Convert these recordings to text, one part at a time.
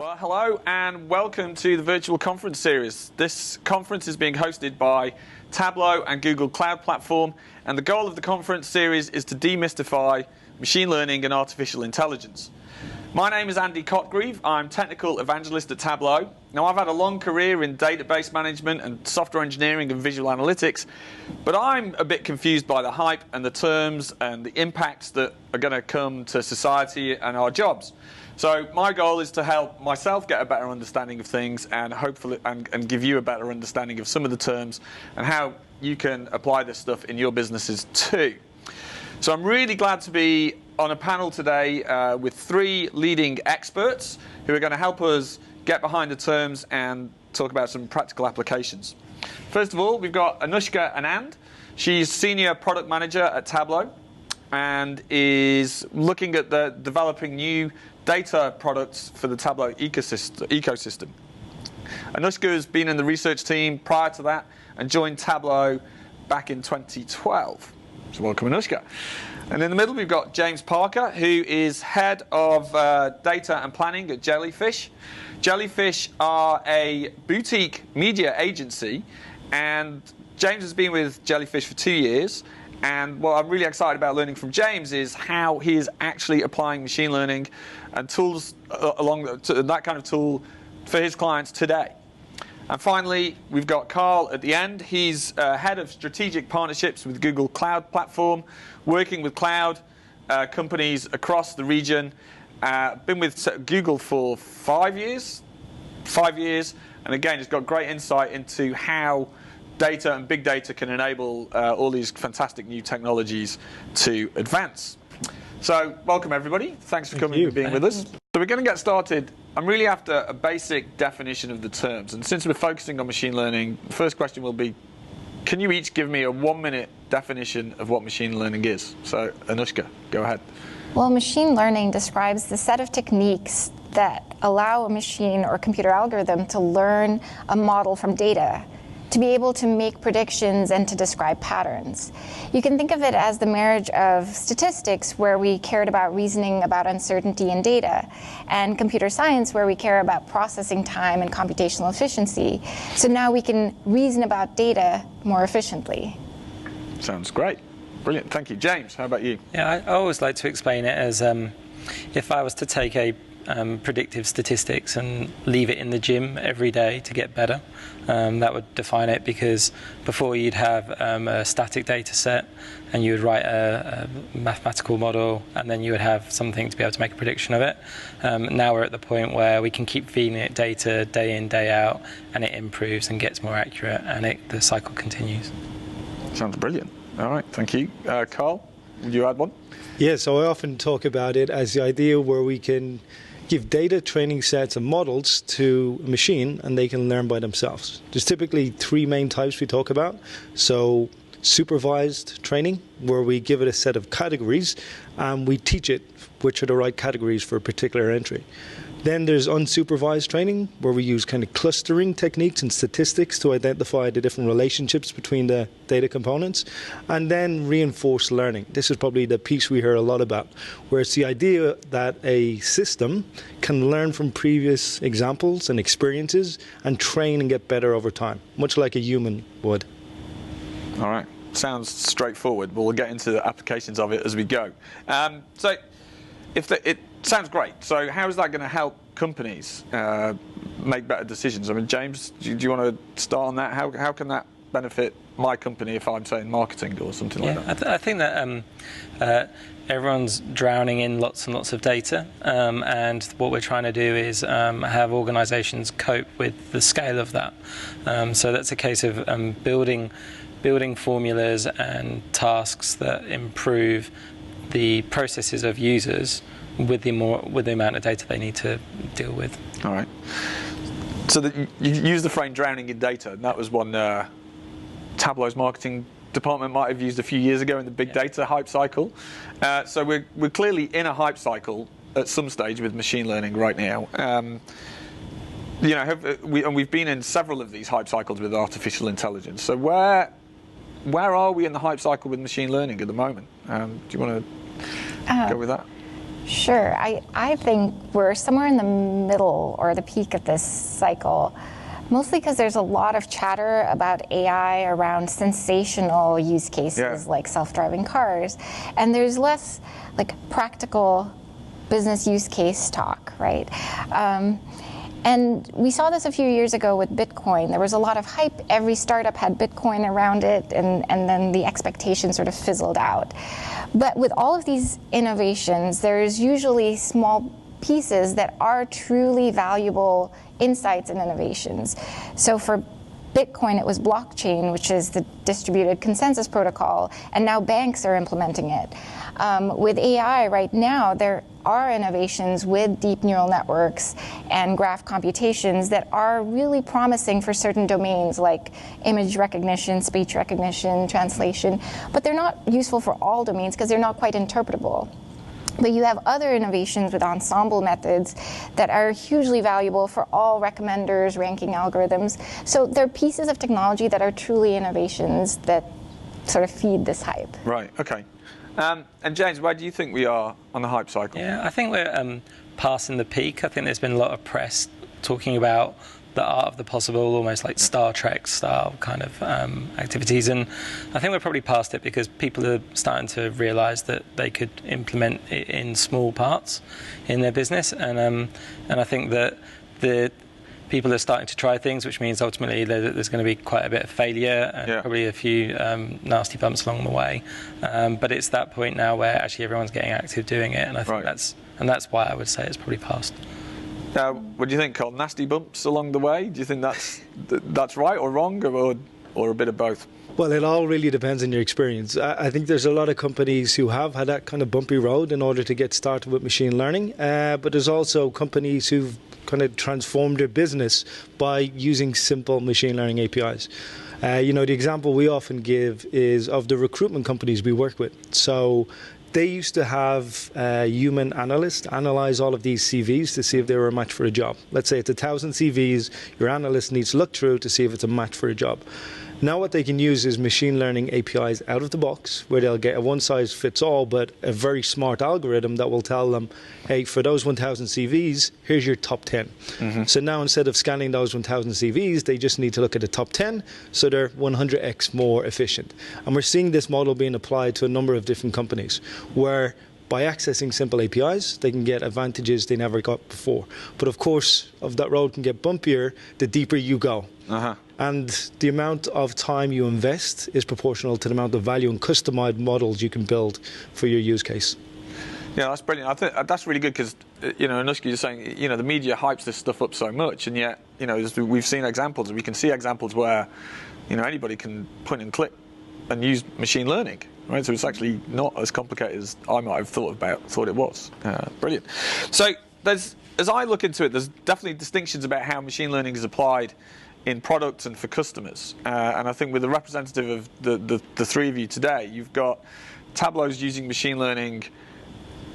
Well, hello and welcome to the virtual conference series. This conference is being hosted by Tableau and Google Cloud Platform, and the goal of the conference series is to demystify machine learning and artificial intelligence. My name is Andy Cotgreave. I'm technical evangelist at Tableau. Now, I've had a long career in database management and software engineering and visual analytics, but I'm a bit confused by the hype and the terms and the impacts that are going to come to society and our jobs. So my goal is to help myself get a better understanding of things and hopefully and give you a better understanding of some of the terms and how you can apply this stuff in your businesses too. So I'm really glad to be on a panel today with three leading experts who are going to help us get behind the terms and talk about some practical applications. First of all, we've got Anushka Anand. She's Senior Product Manager at Tableau and is looking at developing new data products for the Tableau ecosystem. Anushka has been in the research team prior to that and joined Tableau back in 2012. So welcome, Anushka. And in the middle, we've got James Parker, who is head of data and planning at JellyFish. JellyFish are a boutique media agency, and James has been with JellyFish for 2 years. And what I'm really excited about learning from James is how he is actually applying machine learning and tools along that kind of tool for his clients today. And finally, we've got Carl at the end. He's head of strategic partnerships with Google Cloud Platform, working with cloud companies across the region. Been with Google for 5 years. 5 years. And again, he's got great insight into how data and big data can enable all these fantastic new technologies to advance. So welcome, everybody. Thanks for coming and being with us. So we're going to get started. I'm really after a basic definition of the terms. And since we're focusing on machine learning, the first question will be, can you each give me a 1-minute definition of what machine learning is? So Anushka, go ahead. Well, machine learning describes the set of techniques that allow a machine or computer algorithm to learn a model from data, to be able to make predictions and to describe patterns. You can think of it as the marriage of statistics, where we cared about reasoning about uncertainty in data, and computer science, where we care about processing time and computational efficiency. So now we can reason about data more efficiently. Sounds great. Brilliant. Thank you. James, how about you? Yeah, I always like to explain it as if I was to take a predictive statistics and leave it in the gym every day to get better. That would define it, because before you'd have a static data set and you would write a mathematical model, and then you would have something to be able to make a prediction of it. Now we're at the point where we can keep feeding it data day in, day out, and it improves and gets more accurate, and the cycle continues. Sounds brilliant. All right, thank you. Carl, would you add one? Yeah, so I often talk about it as the idea where we can give data training sets and models to a machine and they can learn by themselves. There's typically three main types we talk about. So supervised training, where we give it a set of categories and we teach it which are the right categories for a particular entry. Then there's unsupervised training, where we use kind of clustering techniques and statistics to identify the different relationships between the data components. And then reinforced learning. This is probably the piece we hear a lot about, where it's the idea that a system can learn from previous examples and experiences and train and get better over time, much like a human would. All right. Sounds straightforward, but we'll get into the applications of it as we go. So it sounds great. So how is that going to help companies make better decisions? I mean, James, do you want to start on that? How can that benefit my company if I'm saying marketing or something like that? I think that everyone's drowning in lots and lots of data, and what we're trying to do is have organizations cope with the scale of that. So that's a case of building formulas and tasks that improve the processes of users with the amount of data they need to deal with. All right. So you used the phrase drowning in data, and that was one Tableau's marketing department might have used a few years ago in the big data hype cycle. So we're clearly in a hype cycle at some stage with machine learning right now. We've been in several of these hype cycles with artificial intelligence. So where are we in the hype cycle with machine learning at the moment? Do you want to go with that? Sure. I think we're somewhere in the middle or the peak of this cycle, mostly because there's a lot of chatter about AI around sensational use cases like self-driving cars, and there's less like practical business use case talk, right? And we saw this a few years ago with Bitcoin. There was a lot of hype. Every startup had Bitcoin around it, and then the expectation sort of fizzled out. But with all of these innovations, there's usually small pieces that are truly valuable insights and innovations. So for Bitcoin, it was blockchain, which is the distributed consensus protocol, and now banks are implementing it. With AI right now, there are innovations with deep neural networks and graph computations that are really promising for certain domains like image recognition, speech recognition, translation, but they're not useful for all domains because they're not quite interpretable. But you have other innovations with ensemble methods that are hugely valuable for all recommenders, ranking algorithms. So they're pieces of technology that are truly innovations that sort of feed this hype. Right, okay. And James, where do you think we are on the hype cycle? Yeah, I think we're passing the peak. I think there's been a lot of press talking about the art of the possible, almost like Star Trek style kind of activities. And I think we're probably past it because people are starting to realize that they could implement it in small parts in their business. And I think that the people are starting to try things, which means ultimately there's going to be quite a bit of failure and probably a few nasty bumps along the way. But it's that point now where actually everyone's getting active doing it. And I think that's why I would say it's probably past. Now, what do you think, Cole? Nasty bumps along the way? Do you think that's right or wrong, or a bit of both? Well, it all really depends on your experience. I think there's a lot of companies who have had that kind of bumpy road in order to get started with machine learning, but there's also companies who've kind of transformed their business by using simple machine learning APIs. The example we often give is of the recruitment companies we work with. So they used to have a human analyst analyze all of these CVs to see if they were a match for a job. Let's say it's 1,000 CVs, your analyst needs to look through to see if it's a match for a job. Now what they can use is machine learning APIs out of the box, where they'll get a one-size-fits-all, but a very smart algorithm that will tell them, hey, for those 1,000 CVs, here's your top 10. Mm-hmm. So now instead of scanning those 1,000 CVs, they just need to look at the top 10, so they're 100x more efficient. And we're seeing this model being applied to a number of different companies, where by accessing simple APIs, they can get advantages they never got before. But of course, if that road can get bumpier, the deeper you go. Uh-huh. And the amount of time you invest is proportional to the amount of value and customized models you can build for your use case. Yeah, that's brilliant. I think that's really good because, Anushka, you're saying, the media hypes this stuff up so much, and yet, we've seen examples, we can see examples where, anybody can point and click and use machine learning, right? So it's actually not as complicated as I might have thought it was. Brilliant. So as I look into it, there's definitely distinctions about how machine learning is applied in products and for customers. And I think with the representative of the three of you today, you've got Tableau's using machine learning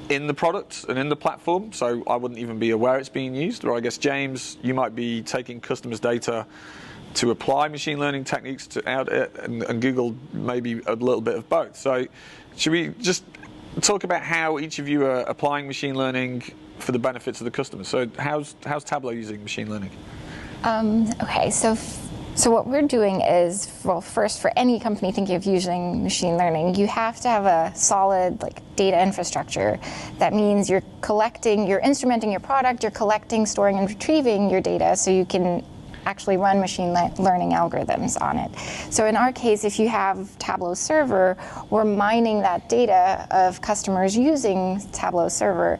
in the product and in the platform, so I wouldn't even be aware it's being used. Or I guess, James, you might be taking customers' data to apply machine learning techniques and Google maybe a little bit of both. So should we just talk about how each of you are applying machine learning for the benefits of the customer? So how's Tableau using machine learning? Okay, so what we're doing is, well, first, for any company thinking of using machine learning, you have to have a solid data infrastructure. That means you're instrumenting your product, you're collecting, storing, and retrieving your data so you can actually run machine learning algorithms on it. So in our case, if you have Tableau Server, we're mining that data of customers using Tableau Server.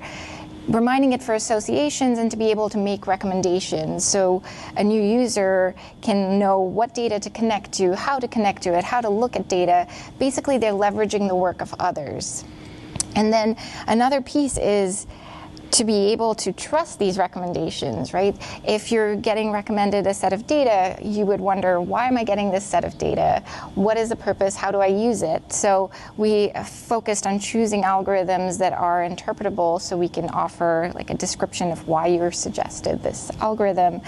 We're mining it for associations and to be able to make recommendations. So a new user can know what data to connect to, how to connect to it, how to look at data. Basically, they're leveraging the work of others. And then another piece is to be able to trust these recommendations, right? If you're getting recommended a set of data, you would wonder, why am I getting this set of data? What is the purpose? How do I use it? So we focused on choosing algorithms that are interpretable so we can offer a description of why you're suggested this algorithm.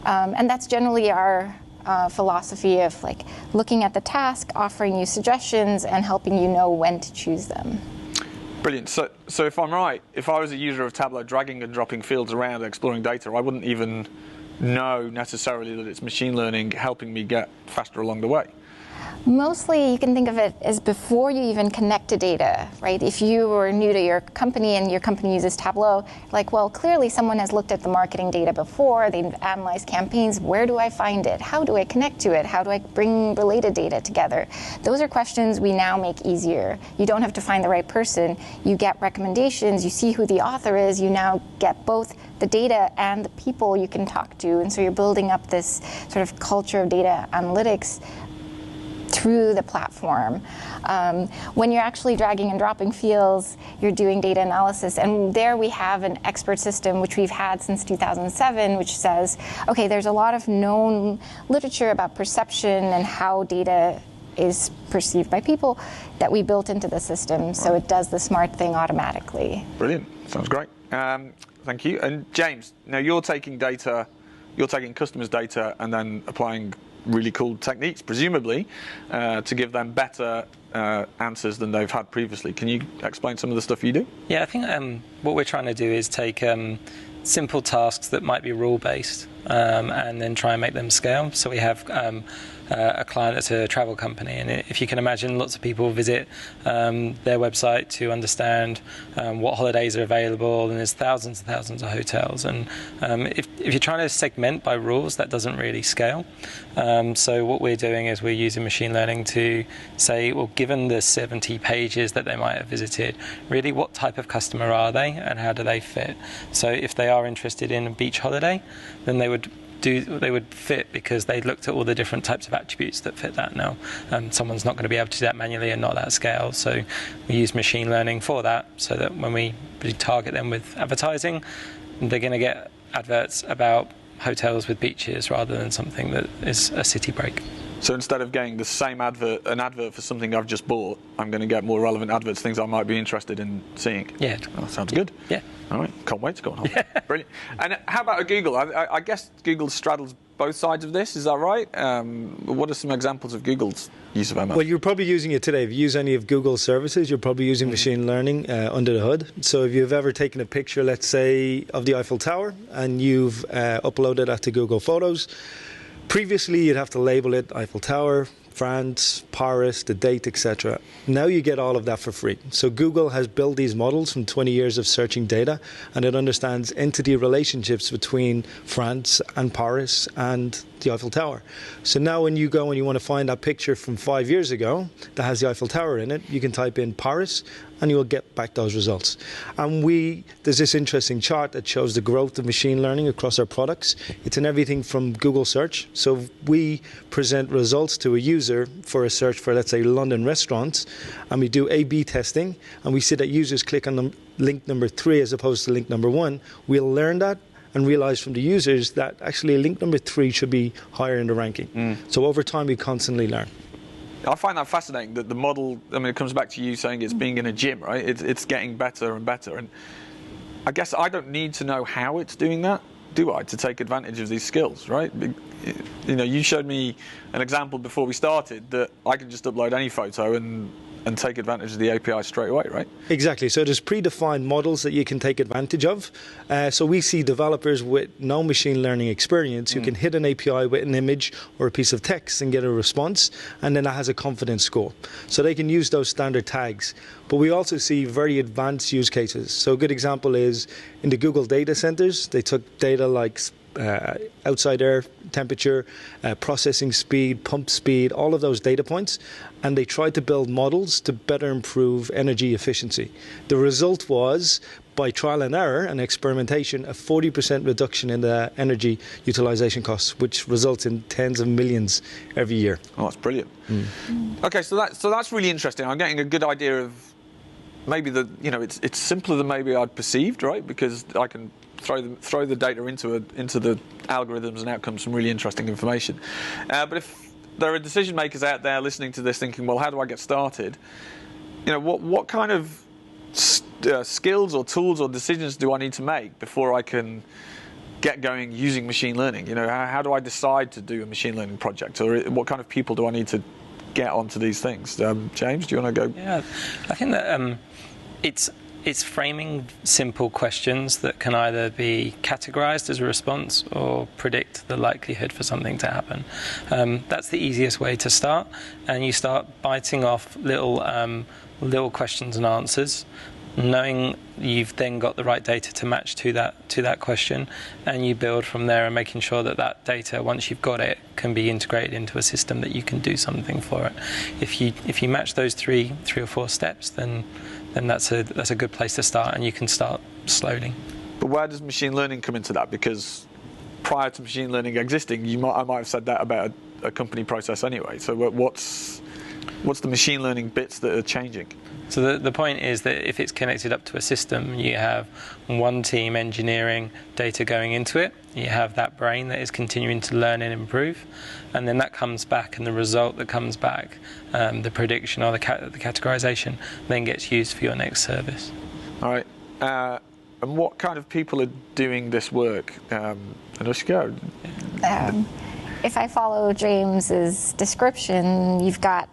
And that's generally our philosophy of looking at the task, offering you suggestions, and helping you know when to choose them. Brilliant. So if I'm right, if I was a user of Tableau dragging and dropping fields around, exploring data, I wouldn't even know necessarily that it's machine learning helping me get faster along the way. Mostly, you can think of it as before you even connect to data, right? If you were new to your company and your company uses Tableau, like, well, clearly someone has looked at the marketing data before, they've analyzed campaigns, where do I find it? How do I connect to it? How do I bring related data together? Those are questions we now make easier. You don't have to find the right person. You get recommendations, you see who the author is, you now get both the data and the people you can talk to, and so you're building up this sort of culture of data analytics through the platform. When you're actually dragging and dropping fields, you're doing data analysis, and there we have an expert system which we've had since 2007, which says, okay, there's a lot of known literature about perception and how data is perceived by people that we built into the system, so it does the smart thing automatically. Brilliant. Sounds great. Thank you. And James, now you're taking customers' data and then applying really cool techniques, presumably, to give them better answers than they've had previously. Can you explain some of the stuff you do? Yeah, I think what we're trying to do is take simple tasks that might be rule-based and then try and make them scale. So we have a client that's a travel company, and if you can imagine, lots of people visit their website to understand what holidays are available, and there's thousands and thousands of hotels, and if you're trying to segment by rules, that doesn't really scale. So what we're doing is we're using machine learning to say, well, given the 70 pages that they might have visited, really what type of customer are they and how do they fit? So if they are interested in a beach holiday, then they would fit because they looked at all the different types of attributes that fit that. Now, someone's not going to be able to do that manually and not at scale, so we use machine learning for that, so that when we target them with advertising, they're going to get adverts about hotels with beaches rather than something that is a city break. So instead of getting the same an advert for something I've just bought, I'm going to get more relevant adverts, things I might be interested in seeing. Yeah. Oh, sounds good. Yeah. All right. Can't wait to go on holiday. Brilliant. And how about Google? I guess Google straddles both sides of this. Is that right? What are some examples of Google's use of ML? Well, you're probably using it today. If you use any of Google's services, you're probably using machine learning under the hood. So if you've ever taken a picture, let's say, of the Eiffel Tower, and you've uploaded that to Google Photos, previously you'd have to label it Eiffel Tower, France, Paris, the date, etc. Now you get all of that for free. So Google has built these models from 20 years of searching data, and it understands entity relationships between France and Paris and the Eiffel Tower. So now when you go and you want to find that picture from 5 years ago that has the Eiffel Tower in it, you can type in Paris and you will get back those results. And there's this interesting chart that shows the growth of machine learning across our products. It's in everything from Google search. So we present results to a user for a search for, let's say, London restaurants, and we do A/B testing, and we see that users click on link number 3 as opposed to link number 1. We'll learn that and realize from the users that actually link number 3 should be higher in the ranking. So over time, we constantly learn. I find that fascinating, that the model, I mean, it comes back to you saying it's being in a gym, right? It's getting better and better. And I guess I don't need to know how it's doing that, do I, to take advantage of these skills, right? You know, you showed me an example before we started that I can just upload any photo and take advantage of the API straight away, right? Exactly. So there's predefined models that you can take advantage of. So we see developers with no machine learning experience who can hit an API with an image or a piece of text and get a response, and then that has a confidence score. So they can use those standard tags. But we also see very advanced use cases. So a good example is in the Google data centers, they took data like outside air temperature, processing speed, pump speed, all of those data points, and they tried to build models to better improve energy efficiency. The result was, by trial and error and experimentation, a 40% reduction in the energy utilization costs, which results in tens of millions every year. Oh, that's brilliant. Okay, so that's really interesting. I'm getting a good idea of maybe it's simpler than maybe I'd perceived, right? Because I can throw the data into the algorithms and out comes some really interesting information. But if there are decision makers out there listening to this thinking, well, how do I get started? You know, what kind of skills or tools or decisions do I need to make before I can get going using machine learning? You know, how do I decide to do a machine learning project, or what kind of people do I need to get onto these things? James, do you want to go? Yeah, I think that It's framing simple questions that can either be categorized as a response or predict the likelihood for something to happen. That's the easiest way to start, and you start biting off little questions and answers, knowing you've then got the right data to match to that question, and you build from there, and making sure that data, once you've got it, can be integrated into a system that you can do something for it. If you match those three or four steps, then that's a good place to start, and you can start slowly. But where does machine learning come into that? Because prior to machine learning existing, I might have said that about a company process anyway. So what's the machine learning bits that are changing? So the point is that if it's connected up to a system, you have one team engineering data going into it, you have that brain that is continuing to learn and improve, and then that comes back, and the result that comes back, the prediction or the categorization, then gets used for your next service. All right. And what kind of people are doing this work? Anushka? If I follow James's description, you've got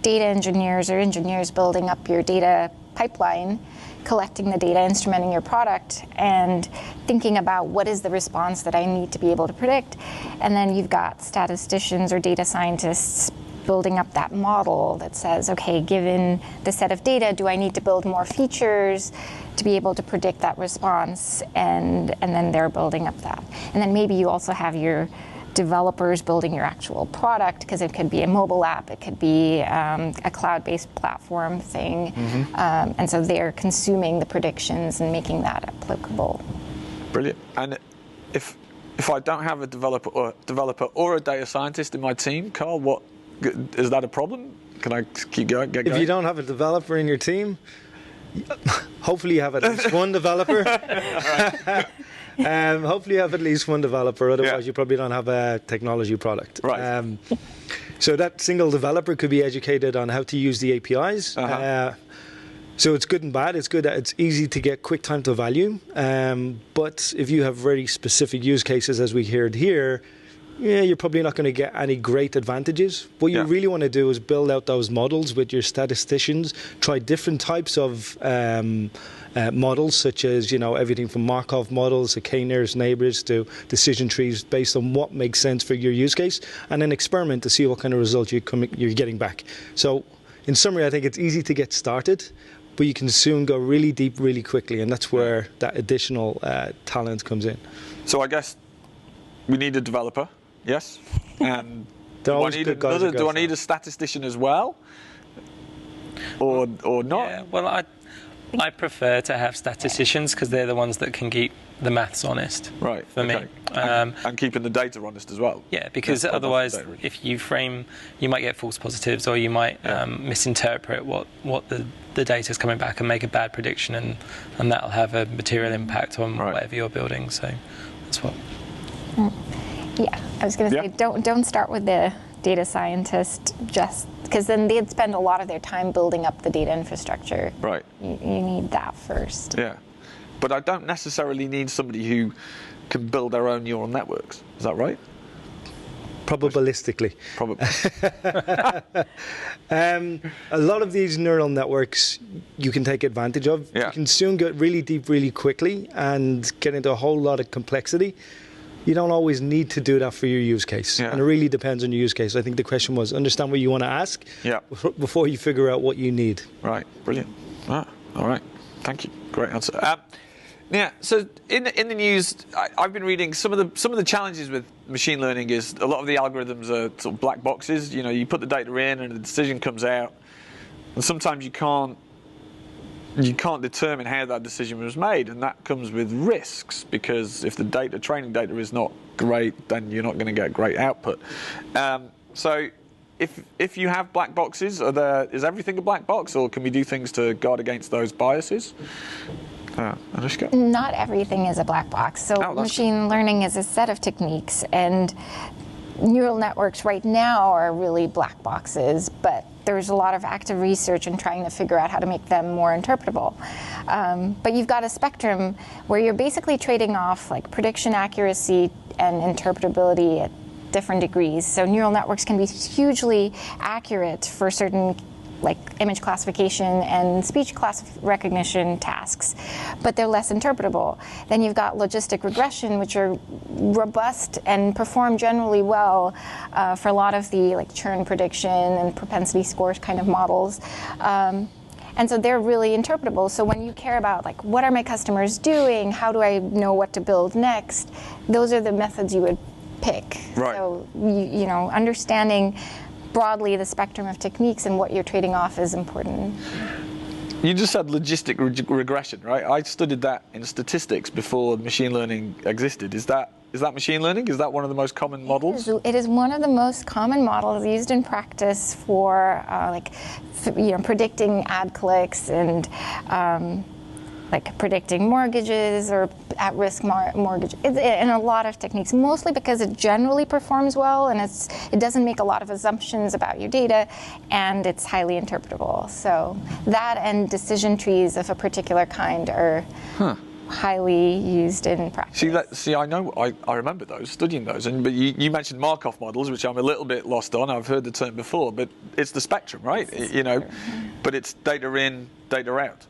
data engineers or engineers building up your data pipeline, collecting the data, instrumenting your product, and thinking about what is the response that I need to be able to predict. And then you've got statisticians or data scientists building up that model that says, okay, given the set of data, do I need to build more features to be able to predict that response? And then they're building up that. And then maybe you also have your developers building your actual product, because it could be a mobile app, it could be a cloud-based platform thing, and so they're consuming the predictions and making that applicable. Brilliant. And if I don't have a developer or a data scientist in my team, Carl, is that a problem? Can I keep going? Get going? If you don't have a developer in your team, hopefully you have at least one developer. Hopefully you have at least one developer, otherwise you probably don't have a technology product. Right. So that single developer could be educated on how to use the APIs. So it's good and bad. It's good that it's easy to get quick time to value. But if you have very specific use cases, as we heard here, you're probably not going to get any great advantages. What you really want to do is build out those models with your statisticians, try different types of models, such as everything from Markov models to k-nearest neighbors to decision trees, based on what makes sense for your use case, and then experiment to see what kind of results you're getting back. So in summary, I think it's easy to get started, but you can soon go really deep really quickly, and that's where that additional talent comes in. So I guess we need a developer, yes? And do I need a statistician as well? Or not? Yeah, well, I prefer to have statisticians, because they're the ones that can keep the maths honest. Right. For me. And keeping the data honest as well. Yeah, because otherwise, if you frame, you might get false positives, or you might misinterpret what the data is coming back and make a bad prediction, and that'll have a material impact on whatever you're building. So that's what. Yeah, I was going to say, don't start with the data scientist, just because then they'd spend a lot of their time building up the data infrastructure. Right. You need that first. Yeah, but I don't necessarily need somebody who can build their own neural networks. Is that right? Probabilistically. Probably. A lot of these neural networks you can take advantage of. Yeah. You can soon get really deep really quickly and get into a whole lot of complexity. You don't always need to do that for your use case. Yeah. And it really depends on your use case. I think the question was, understand what you want to ask before you figure out what you need. Right, brilliant. All right, thank you. Great answer. So in the news, I've been reading some of the challenges with machine learning is a lot of the algorithms are sort of black boxes. You put the data in and the decision comes out, and sometimes you can't determine how that decision was made, and that comes with risks, because if the training data is not great, then you're not going to get great output. So if you have black boxes, is everything a black box, or can we do things to guard against those biases? Anushka? Not everything is a black box. So machine learning is a set of techniques, and neural networks right now are really black boxes, but there's a lot of active research in trying to figure out how to make them more interpretable. But you've got a spectrum where you're basically trading off like prediction accuracy and interpretability at different degrees. So neural networks can be hugely accurate for certain like image classification and speech recognition tasks, but they're less interpretable. Then you've got logistic regression, which are robust and perform generally well for a lot of the like churn prediction and propensity scores kind of models. And so they're really interpretable. So when you care about like, what are my customers doing? How do I know what to build next? Those are the methods you would pick. Right. So you know, understanding broadly the spectrum of techniques and what you're trading off is important. You just said logistic regression, right? I studied that in statistics before machine learning existed. Is that machine learning? Is that one of the most common models? It is one of the most common models used in practice for predicting ad clicks and like predicting mortgages or at-risk mortgage. It's in a lot of techniques, mostly because it generally performs well and it doesn't make a lot of assumptions about your data, and it's highly interpretable. So that and decision trees of a particular kind are highly used in practice. I remember those, studying those, but you mentioned Markov models, which I'm a little bit lost on. I've heard the term before, but it's the spectrum, right? But it's data in, data out.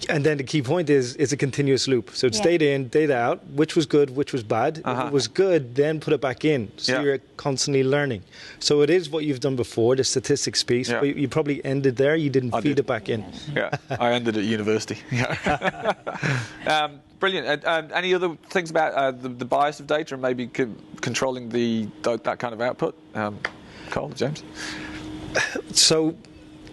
And then the key point is it's a continuous loop. So it's data in, data out, which was good, which was bad. If it was good, then put it back in. So you're constantly learning. So it is what you've done before, the statistics piece, but you probably ended there. You didn't feed it back in. Yeah, I ended at university. Brilliant. Any other things about the bias of data and maybe controlling that kind of output? Carl, James? So,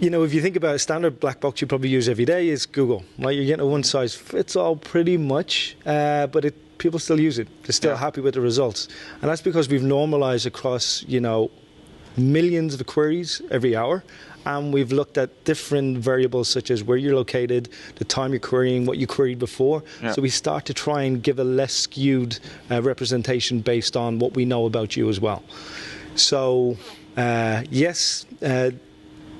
if you think about a standard black box you probably use every day is Google. Right? You're getting a one-size-fits-all pretty much, but people still use it. They're still happy with the results. And that's because we've normalized across, millions of queries every hour. And we've looked at different variables such as where you're located, the time you're querying, what you queried before. Yeah. So we start to try and give a less skewed representation based on what we know about you as well. So, yes,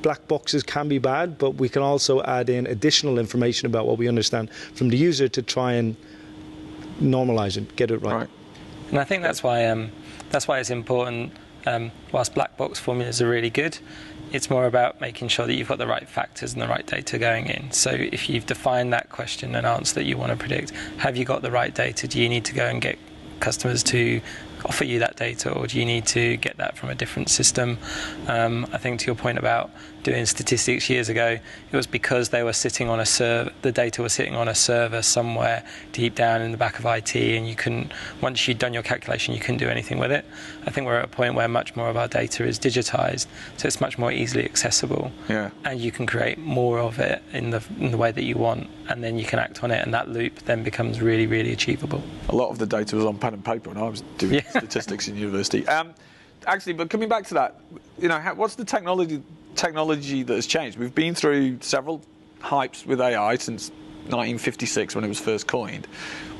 black boxes can be bad, but we can also add in additional information about what we understand from the user to try and normalize it, get it right. And I think that's why it's important. Whilst black box formulas are really good, it's more about making sure that you've got the right factors and the right data going in. So if you've defined that question and answer that you want to predict, have you got the right data? Do you need to go and get customers to offer you that data, or do you need to get that from a different system? I think to your point about doing statistics years ago, it was because they were sitting on the data was sitting on a server somewhere deep down in the back of IT, and once you'd done your calculation, you couldn't do anything with it. I think we're at a point where much more of our data is digitized, so it's much more easily accessible, and you can create more of it in the way that you want, and then you can act on it, and that loop then becomes really, really achievable. A lot of the data was on pen and paper when I was doing statistics in university. Actually, but coming back to that, what's the technology that has changed? We've been through several hypes with AI since 1956 when it was first coined.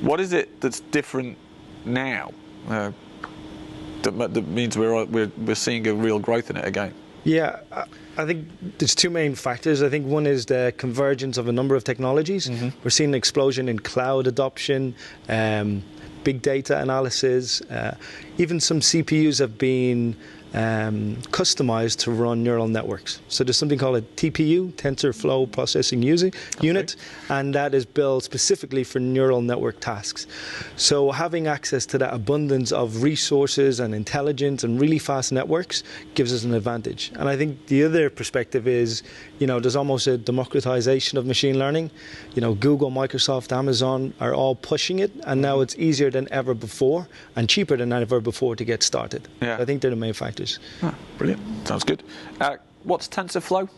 What is it that's different now that means we're seeing a real growth in it again? Yeah, I think there's two main factors. I think one is the convergence of a number of technologies. Mm-hmm. We're seeing an explosion in cloud adoption, big data analysis. Even some CPUs have been customized to run neural networks. So there's something called a TPU, TensorFlow Processing Unit, and that is built specifically for neural network tasks. So having access to that abundance of resources and intelligence and really fast networks gives us an advantage. And I think the other perspective is, there's almost a democratization of machine learning. Google, Microsoft, Amazon are all pushing it, and now it's easier than ever before and cheaper than ever before to get started. Yeah. I think they're the main factors. Brilliant. Sounds good. What's TensorFlow?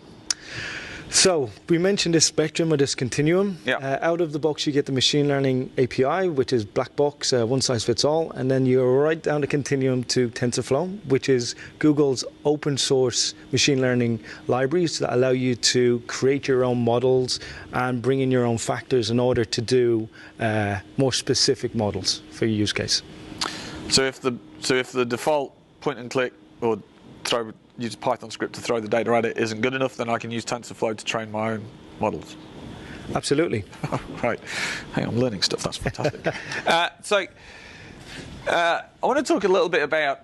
So we mentioned this spectrum or this continuum. Yeah. Out of the box, you get the machine learning API, which is black box, one size fits all, and then you're right down the continuum to TensorFlow, which is Google's open source machine learning libraries that allow you to create your own models and bring in your own factors in order to do more specific models for your use case. So if the default point and click or use a Python script to throw the data at it isn't good enough, then I can use TensorFlow to train my own models. Absolutely. Right. Hey, I'm learning stuff. That's fantastic. I want to talk a little bit about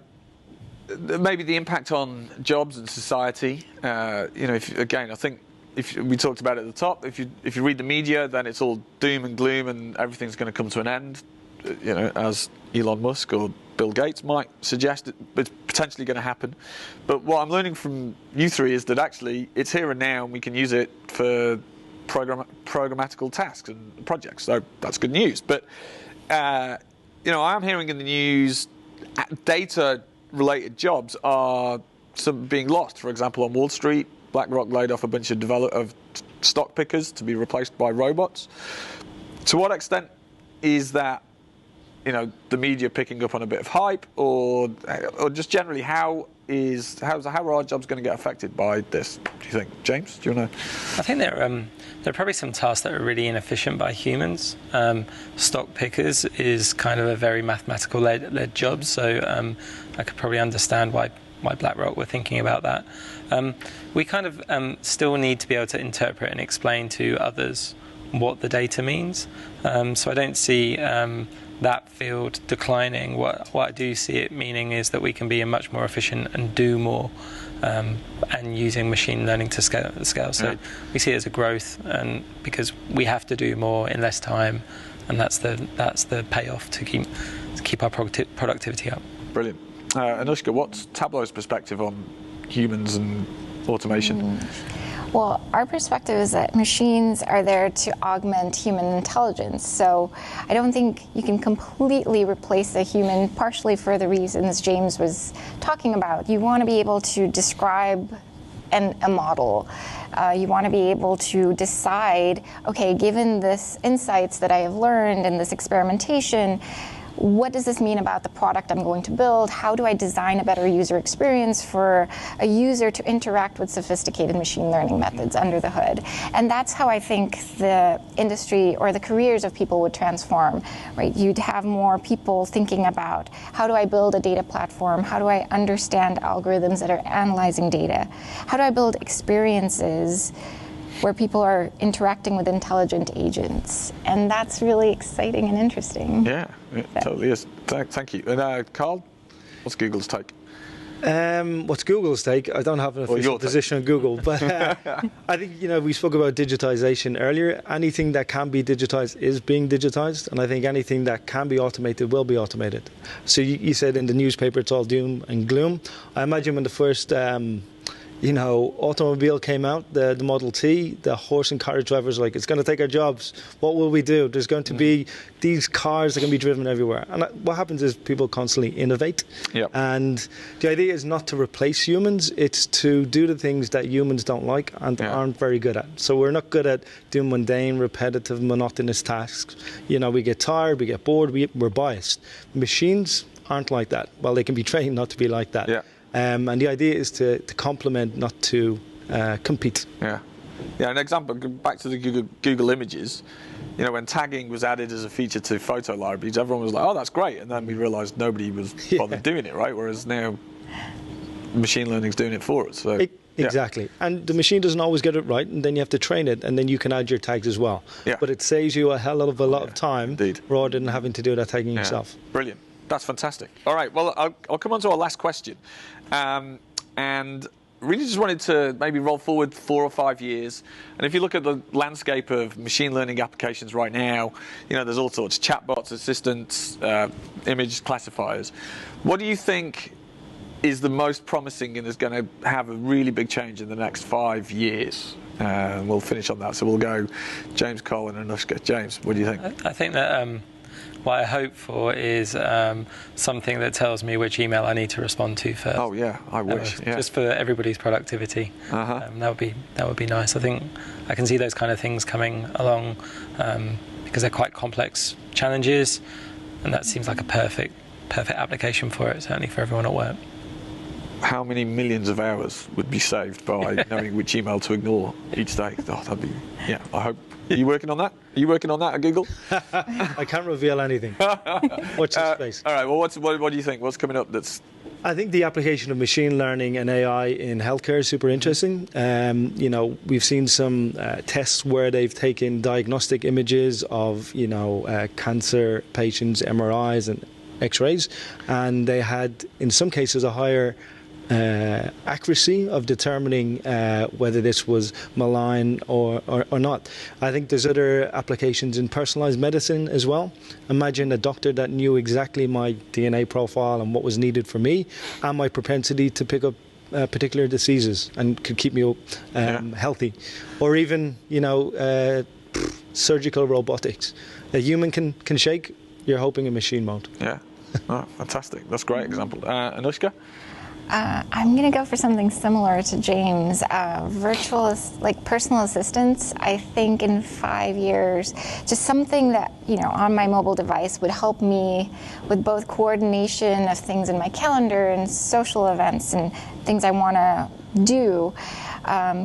maybe the impact on jobs and society. I think if we talked about it at the top, if you read the media, then it's all doom and gloom and everything's going to come to an end. As Elon Musk or Bill Gates might suggest, it's potentially going to happen. But what I'm learning from you three is that actually it's here and now, and we can use it for programmatical tasks and projects. So that's good news. But I am hearing in the news data-related jobs are being lost. For example, on Wall Street, BlackRock laid off a bunch of stock pickers to be replaced by robots. To what extent is that, the media picking up on a bit of hype, or just generally, how are our jobs going to get affected by this? Do you think, James? Do you want to? I think there are probably some tasks that are really inefficient by humans. Stock pickers is kind of a very mathematical led job, so I could probably understand why BlackRock were thinking about that. We kind of still need to be able to interpret and explain to others what the data means. So I don't see that field declining. What I do see it meaning is that we can be much more efficient and do more, and using machine learning to scale. So we see it as a growth, and because we have to do more in less time, and that's the payoff to keep our productivity up. Brilliant. Anushka, what's Tableau's perspective on humans and automation? Well, our perspective is that machines are there to augment human intelligence. So I don't think you can completely replace a human, partially for the reasons James was talking about. You want to be able to describe a model. You want to be able to decide, okay, given this insights that I have learned and this experimentation, what does this mean about the product I'm going to build? How do I design a better user experience for a user to interact with sophisticated machine learning methods under the hood? And that's how I think the industry or the careers of people would transform, right? You'd have more people thinking about, how do I build a data platform? How do I understand algorithms that are analyzing data? How do I build experiences where people are interacting with intelligent agents? And that's really exciting and interesting. Yeah, it totally is. Thank you. And Carl, what's Google's take? What's Google's take? I don't have an official position on Google, but I think, we spoke about digitization earlier. Anything that can be digitized is being digitized, and I think anything that can be automated will be automated. So you said in the newspaper it's all doom and gloom. I imagine when the first automobile came out, the Model T, the horse and carriage drivers were like, it's going to take our jobs. What will we do? There's going to be these cars that can be driven everywhere. And what happens is people constantly innovate. Yep. And the idea is not to replace humans, it's to do the things that humans don't like and aren't very good at. So we're not good at doing mundane, repetitive, monotonous tasks. We get tired, we get bored, we're biased. Machines aren't like that. Well, they can be trained not to be like that. Yeah. And the idea is to complement, not to compete. Yeah. An example, back to the Google Images, when tagging was added as a feature to photo libraries, everyone was like, oh, that's great. And then we realized nobody was bothered doing it, right? Whereas now machine learning's doing it for us. So, exactly. And the machine doesn't always get it right, and then you have to train it, and then you can add your tags as well. Yeah. But it saves you a hell of a lot of time rather than having to do that tagging yourself. Brilliant. That's fantastic. All right, well, I'll come on to our last question. And really just wanted to maybe roll forward 4 or 5 years. And if you look at the landscape of machine learning applications right now, there's all sorts, chatbots, assistants, image classifiers. What do you think is the most promising and is going to have a really big change in the next 5 years? We'll finish on that. So we'll go James, Cole, and Anushka. James, what do you think? I think that what I hope for is something that tells me which email I need to respond to first. Oh yeah, I wish. Just for everybody's productivity. That would be nice. I think I can see those kind of things coming along because they're quite complex challenges, and that seems like a perfect application for it, certainly for everyone at work. How many millions of hours would be saved by knowing which email to ignore each day? Oh, that'd be, I hope. Are you working on that? Are you working on that at Google? I can't reveal anything. Watch this space. All right, well, what do you think? What's coming up that's... I think the application of machine learning and AI in healthcare is super interesting. We've seen some tests where they've taken diagnostic images of, cancer patients, MRIs, and X-rays, and they had, in some cases, a higher accuracy of determining whether this was malign or not. I think there's other applications in personalized medicine as well. Imagine a doctor that knew exactly my DNA profile and what was needed for me and my propensity to pick up particular diseases and could keep me healthy. Or even, surgical robotics. A human can shake, you're hoping in machine mode. Yeah, oh, fantastic. That's a great example. Anushka? I'm going to go for something similar to James. Virtual, like personal assistants, I think in 5 years, just something that, on my mobile device would help me with both coordination of things in my calendar and social events and things I want to do,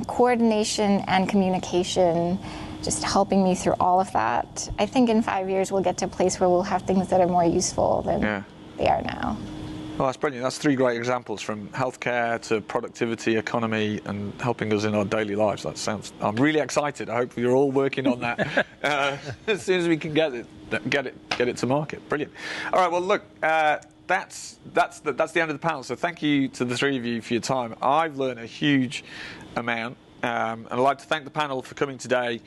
coordination and communication, just helping me through all of that. I think in 5 years we'll get to a place where we'll have things that are more useful than they are now. Well, that's brilliant. That's 3 great examples, from healthcare to productivity, economy, and helping us in our daily lives. I'm really excited. I hope you're all working on that as soon as we can get it to market. Brilliant. All right. Well, look, that's the end of the panel. So thank you to the 3 of you for your time. I've learned a huge amount, and I'd like to thank the panel for coming today.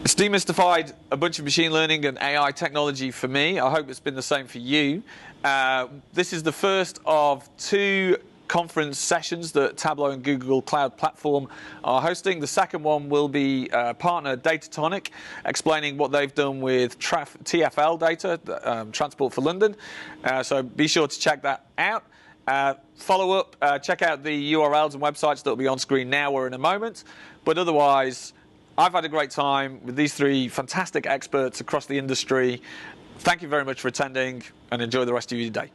It's demystified a bunch of machine learning and AI technology for me. I hope it's been the same for you. This is the first of 2 conference sessions that Tableau and Google Cloud Platform are hosting. The second one will be partner Datatonic, explaining what they've done with TfL data, Transport for London. So be sure to check that out. Follow up, check out the URLs and websites that will be on screen now or in a moment. But otherwise, I've had a great time with these 3 fantastic experts across the industry. Thank you very much for attending, and enjoy the rest of your day.